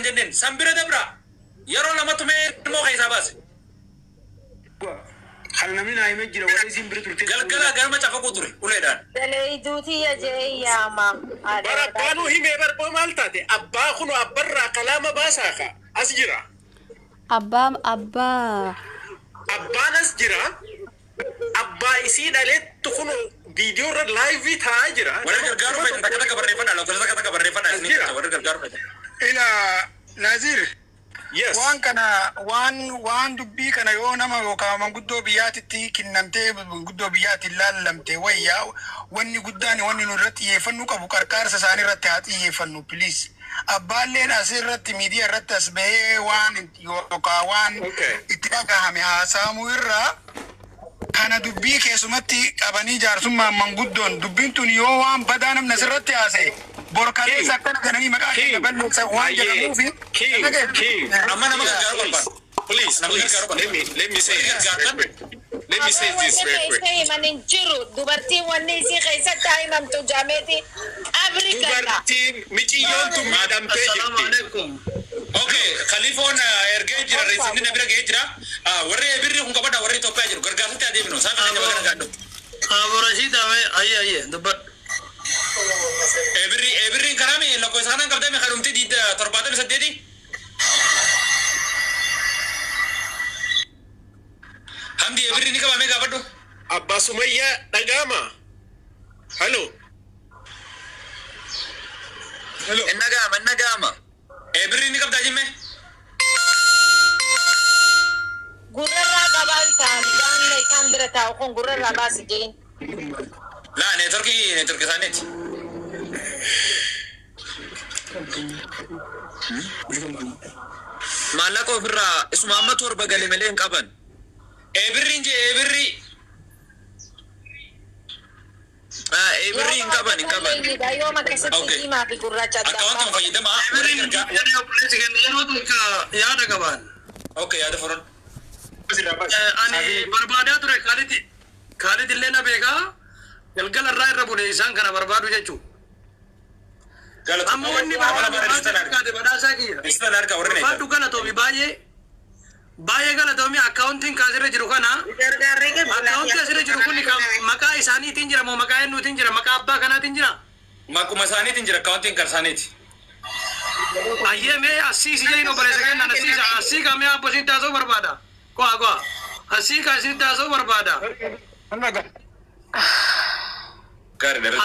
جنين سامبرة دبرة يرو لما تمي مو خيسا بس خلنا من هاي مجرى ولا سامبرة ترتي قال ما تفقوا تري وليدان دليدوتي يا جاي يا ما بربانو هي مبر بمالتاتي أبا خنو أبرا كلام باساخا أسجرا أبا أسجرا أبا إسيد عليه تخنو فيديو رد لايف تاجرا ولا قالوا في تكتك بريفنا لو كذا بريفنا أسجرا ولا قالوا إلى نازير يس وان كان وان دبي كان يونا ما وكا من قدو بيات تي كننتي قدو بيات لمتي ويا واني قداني واني نرتي يفنو كبو كركار سساني رتي هاتي يفنو بليز أبالين أسير رتي ميديا رتس به وان يوكا وان اتفاقا همي هاسامو إرّا كان دبي كيسومتي أباني جارسوما من قدون دبين تونيو وان بدانم نسرتي آسي بوركالي ساكتنا كنني مكاكي نبنو سوان جنمو في King. أما please let me say this very quick. Maninjiru dubartii wanni si khaysa tahay mamtu jameti Afrika dubartiin michiyoontu miidhamtee jirti. Okay, Khalifoon ergee jira reesinni na bira ga'ee jira. Warri birri kun qabadha warri Itoophiyaa jiru gargaarsa adeemnu saafii nama gargaardu. Rashid ayye dubbat. Birri karaami lakkoo isaanaan qabdame kadhumti 78. Hamdi birri ni qabame gaafadhu. Abbaa Sumayyaa dhaga'ama. Hello. Nagama. Birri ni qabdaa jimme. gurrarraa qabaan ta'an daanna isaan bira taa'u kun gurrarraa baasi jeen. Laa neetworkii isaaniiti. Maallaqa ofirraa isuma amma torba gale malee hin qaban. Birriin birri. Birri hin qaban. Yoo makkasitti himaa fi gurraacha adda Akka wanta fayyadamaa. Yaada qaban. Okay, yaada furan. Ani barbaadaa ture Khalid illee na beekaa galgala irraa irra bude isaan kana barbaadu jechuudha. Amma wanni badhaasaa kiyya. Barbaadu galatoomi baay'ee galatoomi akkaawuntiin kaasirra jiru kana akkaawuntii asirra jiru kun maqaa isaaniitiin jira moo maqaa eenyuutiin jira maqaa abbaa kanaatiin jira. Maquma isaaniitiin jira akkaawuntiin kan isaaniiti. Ayyee mee asiisi jedhin obboleessa kennan asii kamee abbosiin taasoo barbaada. Ko'a asii kaasiin taasoo barbaada.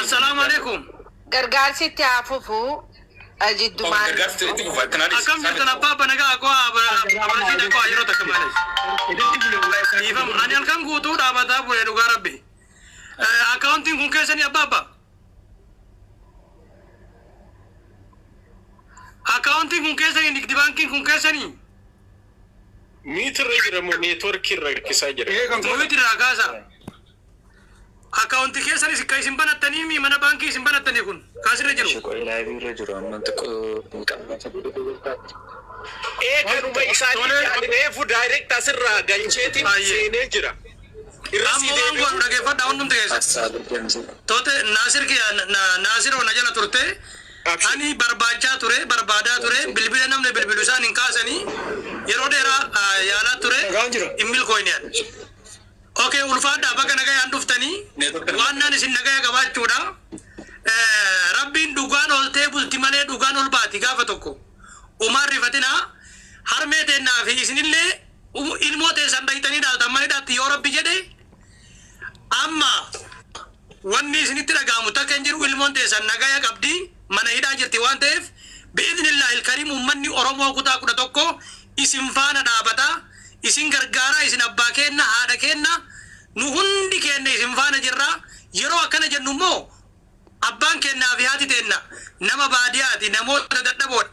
Assalaamu alaikum. gargaarsitti hafufu ajiddumaan. Akkam jirtan abbaa banagaa abarasiidha ko'a yeroo takka malee. Ani halkan guutuu dhaabataa bu'ee dhugaa rabbi. Akkaawuntiin kun keessanii abbaa. Akkaawuntiin kun keessanii nigdi baankiin kun keessanii. Miitirra jiramu neetworkii irra rakkisaa jira. Miitirra kaasa. Akkaawuntii keessanii sikka isin banattanii mana baankii isin banattanii kun kaasirra jiru. Kanuma isaanii reefu daayireekta asirraa galcheetiin seenee jira. Amma waan goonu dhageeffadha hundumti keessa. Toote Naasir ona jala turte. Ani barbaadaa ture bilbila namni bilbilu isaan hin kaasanii yeroo dheeraa yaalaa ture hin milkooynean. Okay, ulfaadhaa bakka nagayaan dhuftanii waan naan isin nagaya qabaachuudha. Rabbiin dhugaan oltee bulti malee dhugaan ol baati gaafa tokko. Umaan rifatinaa harmee teennaa fi isinillee ilmoo teessan dhayitanii dhaaltan maniidhaatti yoo rabbi jedhe amma wanni isinitti dhaga'amu takka hin jiru ilmoon teessan nagaya qabdi mana hidhaa jirti waan ta'eef bi'idhinillahi ilkariim ummanni Oromoo kutaa 11 isin faana dhaabata isin gargaara isin abbaa kenna haadha kenna nu hundi kenna isin faana jirra yeroo akkana jennu immoo abbaan kennaa fi haati teenna nama baadiyaati namoota dadhaboodha.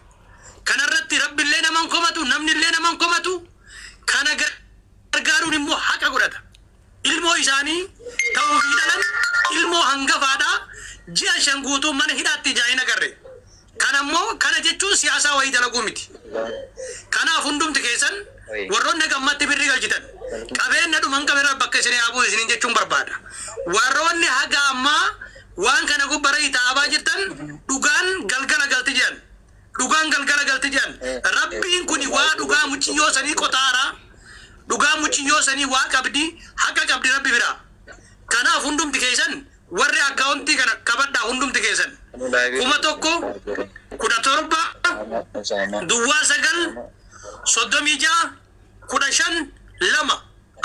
Kanarratti rabbillee naman komatu namnillee naman komatu kana gargaaruun immoo haqa godhata. Ilmoo isaanii ta'uu fi dhalan ilmoo hangafaadha ji'a 5 guutuu mana hidhaatti jaa'ina garre. Kanammoo kana jechuun siyaasaa wayii dalaguu miti. Kanaaf hundumti keessan warroonni gammatti birri galchitan qabeenya dhuman qabeenya bakka isin yaabuu isin jechuun barbaada. Warroonni haga ammaa waan kana gubbara itaabaa jirtan dhugaan galgala galti jedhan. Dhugaan dhugaan galgala galti jedhan rabbiin kuni waa dhugaa muciyyoo sanii qotaara dhugaa muciyyoo sanii waa qabdi haqa qabdi rabbi bira kanaaf hundumti keessan warri akkaawuntii kana qabadhaa hundumti keessan 1,17 duwwaa 9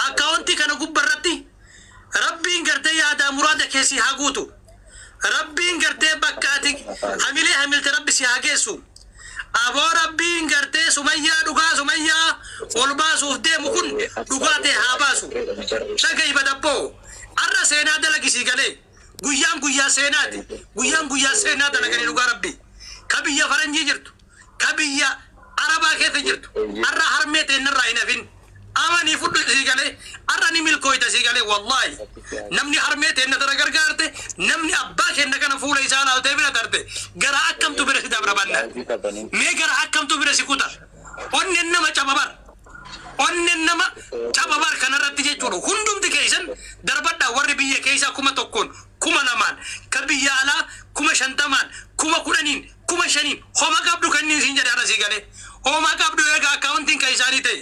akkaawuntii kana gubbarratti rabbiin gartee yaada muraada keessi haa guutu rabbiin gartee bakka ati hamilee hamilte rabbi si haa geessu aboo rabbiin gartee sumayyaa dhugaa sumayyaa ol baasuuf deemu kun dhugaa ta'e haa baasu dhagahi badabboo arra seenaa dalagisii galee guyyaa seenaati guyyaa seenaa dalaganii dhugaa rabbi ka biyya faranjii jirtu ka biyya arabaa keessa jirtu arra harmee teennarraa hin hafin amani fudhu sii galee arra ni milkooyta sii galee wallahi namni harmee teenna tara gargaarte namni abbaa kenna kana fuula isaa laaltee bira darte gara akkamtu bira si dabra banna mee gara akkamtu bira si kuta onnen nama cababar kanarratti jechuudha hundumti keessan darbadhaa warri biyya keessaa 1,000 2,000 ka biyya alaa 50,000 10,000 5,000 homa qabdu kanniin siin jedhe arra sii galee homa qabdu egaa akkaawuntiin ka isaanii ta'e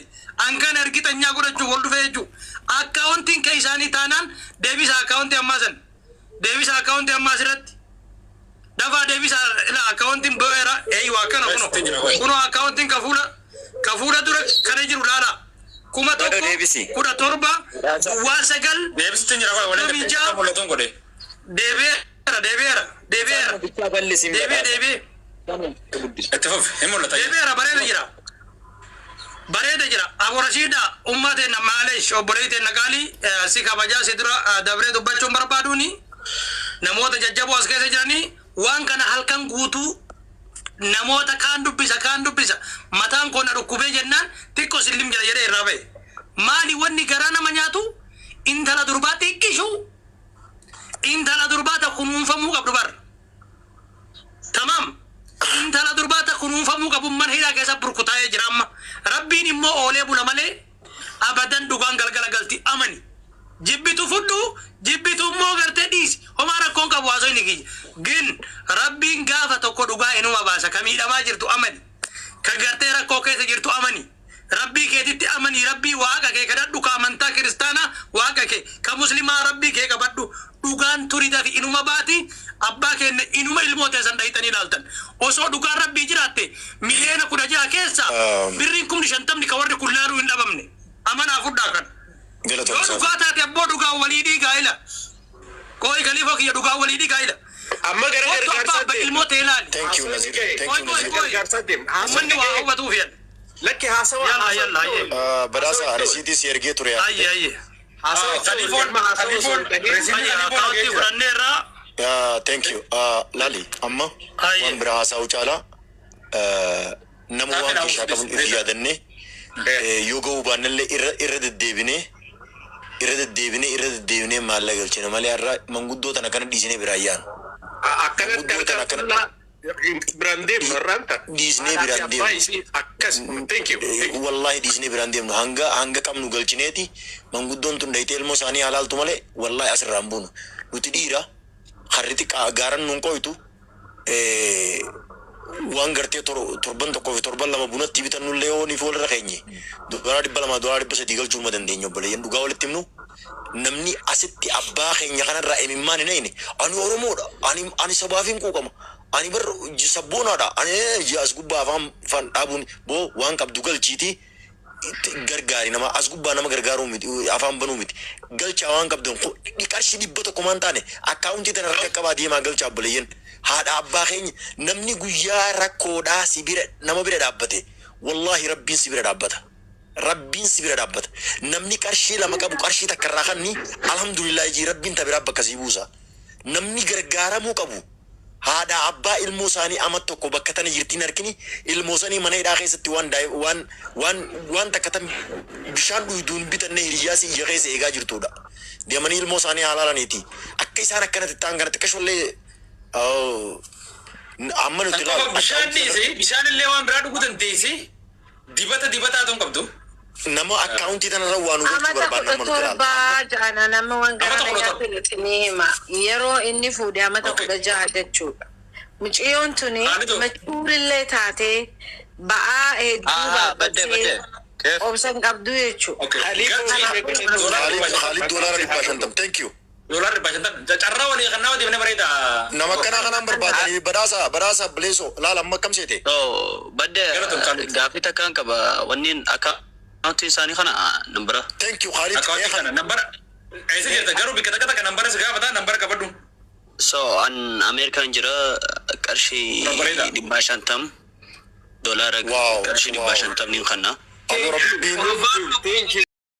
ankan ergitanya godhachuu wal dhufee jechuu akkaawuntiin ka isaanii taanaan deebisa akkaawuntii ammaa asirratti dafaa deebisa akkaawuntiin bo'eera waa kana kuno akkaawuntiin ka fuula dura kana jiru laala 1,17 duwwaa 9 deebi'eera bareeda jira Abu Rashida ummate na maalesh obboleete nagaali si kabajaa si dura dabree dubbachuun barbaaduuni namoota jajjaboo as keessa jiranii waan kana halkan guutuu namoota kaan dubbisa mataan koona dhukkubee jennaan xiqqoo sillim jira jedhee irraa ba'e maali wanni garaa nama nyaatu intala durbaa xiqqishu intala durbaata kunuunfamuu qabdu bar tamam intala durbaata kunuunfamuu qabu man hidhaa keessa burkutaa'ee jira amma rabbiin immoo oolee bula malee abadan dhugaan galgala galti amani jibbitu fudhu jibbitu immoo gartee dhiisi homaa rakkoon qabu haasoo inni kiyya gin rabbiin gaafa tokko dhugaa inuma baasa ka miidhamaa jirtu amani ka gartee rakkoo keessa jirtu amani rabbii keetitti amani rabbii waaqa kee kadhadhu ka amantaa kiristaanaa waaqa kee ka muslimaa rabbii kee qabadhu dhugaan turiidhaa fi inuma baati abbaa keenya inuma ilmoota san dhayitanii ilaaltan osoo dhugaan rabbii jiraatte miliyoona 16 keessa birriin 50 ka warri kullaanuu hin dhabamne amanaa fudhaa kan yoo dhugaa taate abboo dhugaa walii dhiigaa ila kooyi kaliifoo kiyya dhugaa walii dhiigaa ila amma gara gargaarsa ilmoota ilaali Thank you Nazir. ummanni waa hubatuuf yan lakki haasawa yalla Badhaasa resiitii si ergee ture. ayye Khalifoon akkaawuntii fudhanneerraa Thank you. Lali amma waan biraa haasa'u caalaa nama waan keessaa qabu if yaadannee yoo ga'uu baannallee irra deddeebinee maallaqa galchina malee har'a manguddoo tana kana dhiisnee biraa yaanu. biraan deemnu irraan ta'a. Dhiisnee biraan deemnu. Akkas. Thank you. Wallahi dhiisnee biraan deemnu hanga qabnu galchineeti manguddoon tun dhayitee ilmoo isaanii halaaltu malee wallahi asirraan buunu nuti dhiira harriti gaaran nuun qoytu waan gartee torban tokkoo fi torban lama bunatti bitannullee yoo niif walirra keenye $200 $300 galchuu ma dandeenyu obboleeyyan dhugaa walitti himnu namni asitti abbaa keenya kanarraa imimmaan hin ayne ani Oromoodha ani sabaaf hin quuqama ani bar sabboonaadha ani as gubbaa afaan dhaabuun boo waan qabdu galchiiti gargaari nama as gubbaa nama gargaaruu miti afaan banuu miti galchaa waan qabdu qarshii 100 maan taane akkaawuntii tana irratti qabaa deemaa galchaa obboleeyyan haadha abbaa keenya namni guyyaa rakkoodhaa sibira nama bira dhaabbate wallahi rabbiin sibira dhaabbata namni qarshii lama qabu qarshii takka irraa kanni alhamdulillah ji rabbiin tabira bakka sii buusa namni gargaaramuu qabu haadha abbaa ilmoo isaanii amat tokko bakka tana jirtiin arkini ilmoo isaanii mana hidhaa keessatti waan takka tan bishaan dhuyduun bitanne hiriyaasi ija keessa eegaa jirtudha deemanii ilmoo isaanii haalaalaniiti akka isaan akkanatti ta'an kanatti akkasumallee amma nuti bishaan illee waan biraa dhuguu dandeessi dibata atom qabdu nama akkaawuntii tanarra waan hubachuu barbaadna amma nuti torbaa jaana nama waan gara nyaatti hima yeroo inni fuudhee amata 16 jechuudha mucayyoon tuni machuurillee taate ba'aa hedduu بدي كيف obsan qabdu jechuudha. خالد دولار ربع شنطم ثانك يو دولار باشن تجرّا ولي خناو دي من بريدا نما كنا بربادني براسا بليسو لا لما كم سيتي بدي غافي تكان كبا ونين اكاونت ثاني خنا نمبر ثانك يو خالد اكاونت نمبر ऐसे जैसे गरो भी कता का नंबर से क्या बता नंबर का बडू सो अन अमेरिकन जरा कर्शी दिबाशंतम डॉलर कर्शी दिबाशंतम निखना